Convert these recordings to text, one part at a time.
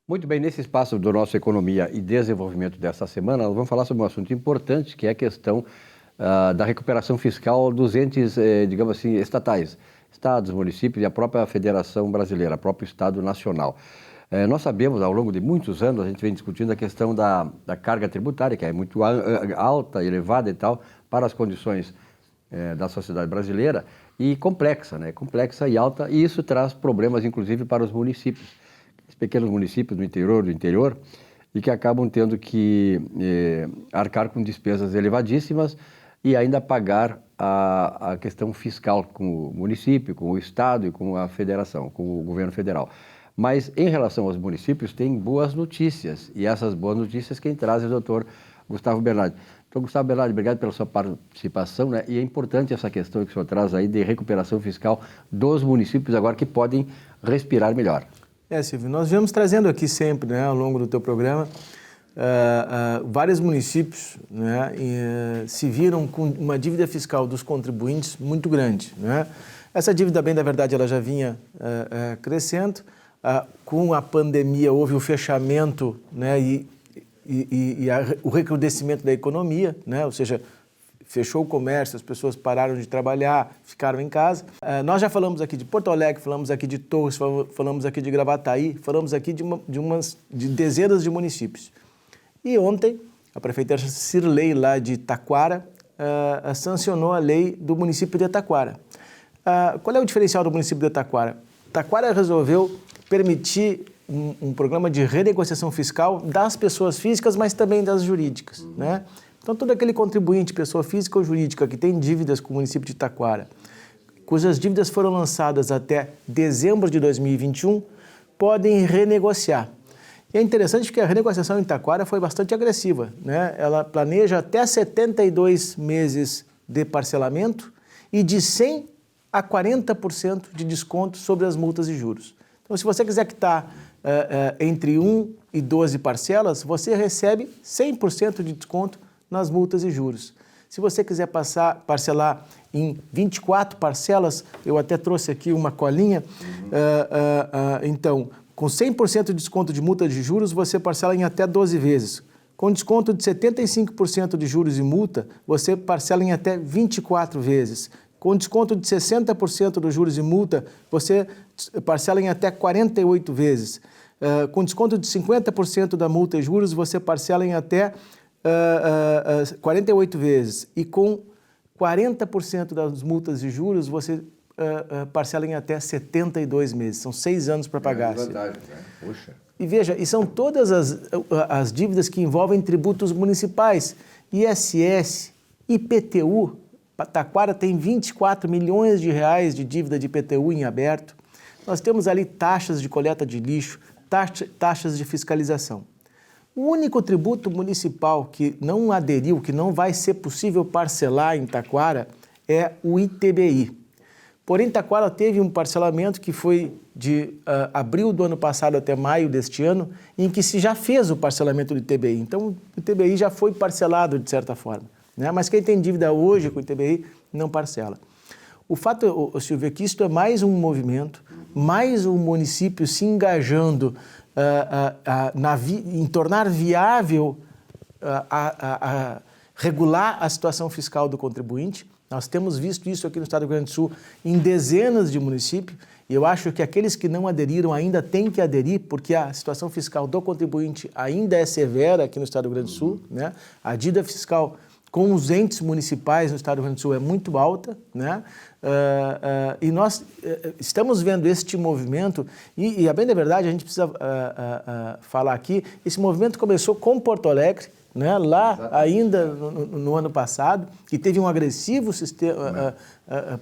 Muito bem, nesse espaço do nosso Economia e Desenvolvimento desta semana, nós vamos falar sobre um assunto importante, que é a questão da recuperação fiscal dos entes, digamos assim, estatais, estados, municípios e a própria Federação Brasileira, o próprio Estado Nacional. Nós sabemos, ao longo de muitos anos, a gente vem discutindo a questão da carga tributária, que é muito alta, elevada e tal, para as condições da sociedade brasileira, e complexa, né? Complexa e alta, e isso traz problemas, inclusive, para os municípios. Pequenos municípios do interior, e que acabam tendo que arcar com despesas elevadíssimas e ainda pagar a questão fiscal com o município, com o Estado e com a Federação, com o governo federal. Mas, em relação aos municípios, tem boas notícias, e essas boas notícias quem traz é o doutor Gustavo Bernardi. Então, Gustavo Bernardi, obrigado pela sua participação, né? E é importante essa questão que o senhor traz aí de recuperação fiscal dos municípios agora que podem respirar melhor. Silvio, nós viemos trazendo aqui sempre, né, ao longo do teu programa, vários municípios, né, se viram com uma dívida fiscal dos contribuintes muito grande, né? Essa dívida, bem da verdade, ela já vinha crescendo. Com a pandemia houve o fechamento, né, o recrudescimento da economia, né, ou seja, fechou o comércio, as pessoas pararam de trabalhar, ficaram em casa. Nós já falamos aqui de Porto Alegre, falamos aqui de Torres, falamos aqui de Gravataí, falamos aqui de dezenas de municípios. E ontem, a prefeita Cirlei, lá de Taquara, sancionou a lei do município de Taquara. Qual é o diferencial do município de Taquara? Taquara resolveu permitir um programa de renegociação fiscal das pessoas físicas, mas também das jurídicas, né? Então, todo aquele contribuinte, pessoa física ou jurídica, que tem dívidas com o município de Taquara, cujas dívidas foram lançadas até dezembro de 2021, podem renegociar. E é interessante que a renegociação em Taquara foi bastante agressiva, né? Ela planeja até 72 meses de parcelamento e de 100% a 40% de desconto sobre as multas e juros. Então, se você quiser quitar entre 1 e 12 parcelas, você recebe 100% de desconto nas multas e juros. Se você quiser parcelar em 24 parcelas, eu até trouxe aqui uma colinha, então, com 100% de desconto de multa de juros, você parcela em até 12 vezes. Com desconto de 75% de juros e multa, você parcela em até 24 vezes. Com desconto de 60% dos juros e multa, você parcela em até 48 vezes. Com desconto de 50% da multa e juros, você parcela em até 48 vezes, e com 40% das multas e juros você parcela em até 72 meses. São 6 anos para pagar. É verdade, né? Puxa. E veja, e são todas as dívidas que envolvem tributos municipais, ISS, IPTU. Taquara tem 24 milhões de reais de dívida de IPTU em aberto. Nós temos ali taxas de coleta de lixo, taxas de fiscalização. O único tributo municipal que não aderiu, que não vai ser possível parcelar em Taquara, é o ITBI. Porém, Taquara teve um parcelamento que foi de abril do ano passado até maio deste ano, em que se já fez o parcelamento do ITBI. Então, o ITBI já foi parcelado, de certa forma, né? Mas quem tem dívida hoje com o ITBI não parcela. O fato, Silvio, é que isto é mais um movimento, mais um município se engajando em tornar viável regular a situação fiscal do contribuinte. Nós temos visto isso aqui no estado do Rio Grande do Sul em dezenas de municípios, e eu acho que aqueles que não aderiram ainda têm que aderir, porque a situação fiscal do contribuinte ainda é severa aqui no estado do Rio Grande do Sul, né? A dívida fiscal com os entes municipais no estado do Rio Grande do Sul é muito alta, né? E nós estamos vendo este movimento, e a bem da verdade a gente precisa falar aqui, esse movimento começou com Porto Alegre, né? Lá exatamente. Ainda no ano passado, que teve um agressivo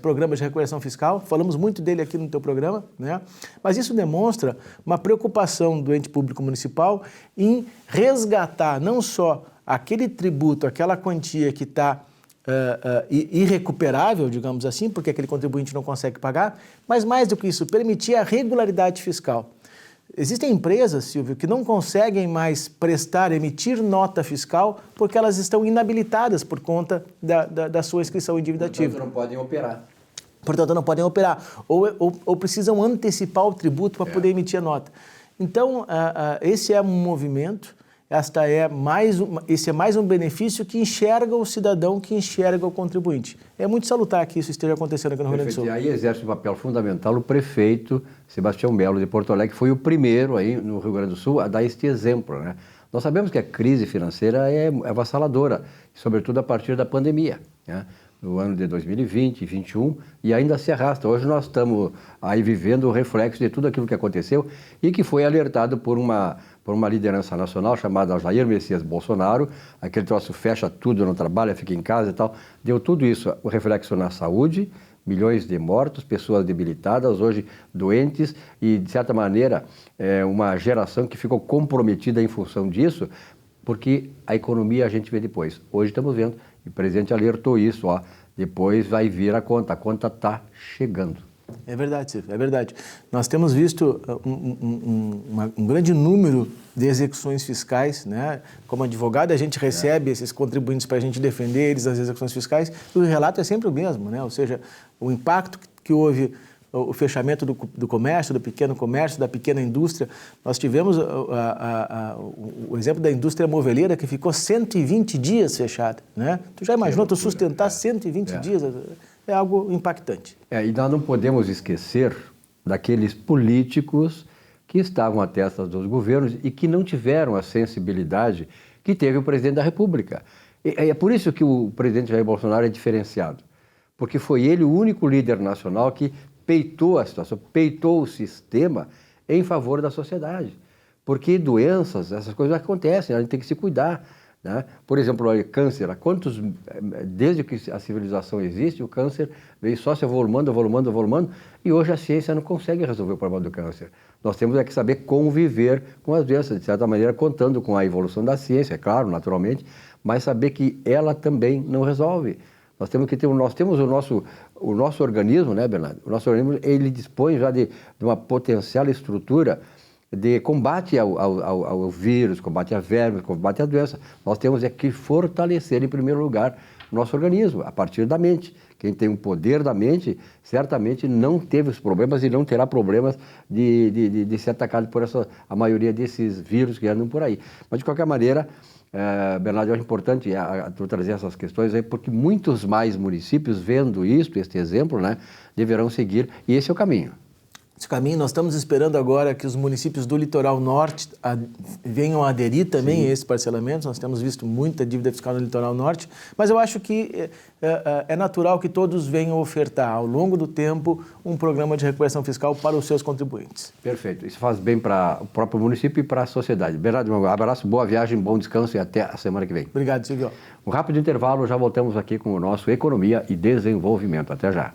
programa de recuperação fiscal, falamos muito dele aqui no teu programa, né? Mas isso demonstra uma preocupação do ente público municipal em resgatar não só aquele tributo, aquela quantia que está irrecuperável, digamos assim, porque aquele contribuinte não consegue pagar, mas mais do que isso, permitir a regularidade fiscal. Existem empresas, Silvio, que não conseguem mais emitir nota fiscal porque elas estão inabilitadas por conta da sua inscrição em dívida ativa. Portanto, não podem operar. Portanto, não podem operar ou precisam antecipar o tributo para poder emitir a nota. Então, esse é um movimento, esse é mais um benefício que enxerga o cidadão, que enxerga o contribuinte. É muito salutar que isso esteja acontecendo aqui no Rio Grande do Sul. E aí exerce um papel fundamental o prefeito Sebastião Melo de Porto Alegre, que foi o primeiro aí no Rio Grande do Sul a dar este exemplo, né? Nós sabemos que a crise financeira é avassaladora, sobretudo a partir da pandemia, né? No ano de 2020 e 2021, e ainda se arrasta. Hoje nós estamos aí vivendo o reflexo de tudo aquilo que aconteceu e que foi alertado por uma liderança nacional chamada Jair Messias Bolsonaro. Aquele troço fecha tudo, não trabalha, fica em casa e tal. Deu tudo isso, o reflexo na saúde, milhões de mortos, pessoas debilitadas, hoje doentes e, de certa maneira, uma geração que ficou comprometida em função disso, porque a economia a gente vê depois. Hoje estamos vendo, e o presidente alertou isso, ó, depois vai vir a conta está chegando. É verdade, Silvio, é verdade. Nós temos visto um grande número de execuções fiscais, né? Como advogado, a gente recebe esses contribuintes para a gente defender eles nas execuções fiscais, e o relato é sempre o mesmo, né? Ou seja, o impacto que houve, o fechamento do comércio, do pequeno comércio, da pequena indústria. Nós tivemos o exemplo da indústria moveleira, que ficou 120 dias fechada, né? Tu já imaginou tu sustentar 120 dias? É algo impactante. E nós não podemos esquecer daqueles políticos que estavam à testa dos governos e que não tiveram a sensibilidade que teve o presidente da República. É por isso que o presidente Jair Bolsonaro é diferenciado, porque foi ele o único líder nacional que peitou a situação, peitou o sistema em favor da sociedade. Porque doenças, essas coisas acontecem, a gente tem que se cuidar, né? Por exemplo, o câncer, desde que a civilização existe, o câncer veio só se evoluindo, e hoje a ciência não consegue resolver o problema do câncer. Nós temos que saber conviver com as doenças, de certa maneira, contando com a evolução da ciência, é claro, naturalmente, mas saber que ela também não resolve. Nós temos o nosso organismo, né, Bernardo? O nosso organismo, ele dispõe já de uma potencial estrutura de combate ao vírus, combate a vermes, combate à doença. Nós temos que fortalecer, em primeiro lugar, o nosso organismo, a partir da mente. Quem tem o poder da mente, certamente não teve os problemas e não terá problemas de ser atacado por a maioria desses vírus que andam por aí. Mas, de qualquer maneira, Bernardo, eu acho importante tu trazer essas questões aí, porque muitos mais municípios, vendo este exemplo, né, deverão seguir, e esse é o caminho. Esse caminho, nós estamos esperando agora que os municípios do litoral norte venham a aderir também a esse parcelamento. Nós temos visto muita dívida fiscal no litoral norte, mas eu acho que é natural que todos venham ofertar ao longo do tempo um programa de recuperação fiscal para os seus contribuintes. Perfeito. Isso faz bem para o próprio município e para a sociedade. Bernardo, um abraço, boa viagem, bom descanso e até a semana que vem. Obrigado, Silvio. Um rápido intervalo, já voltamos aqui com o nosso Economia e Desenvolvimento. Até já.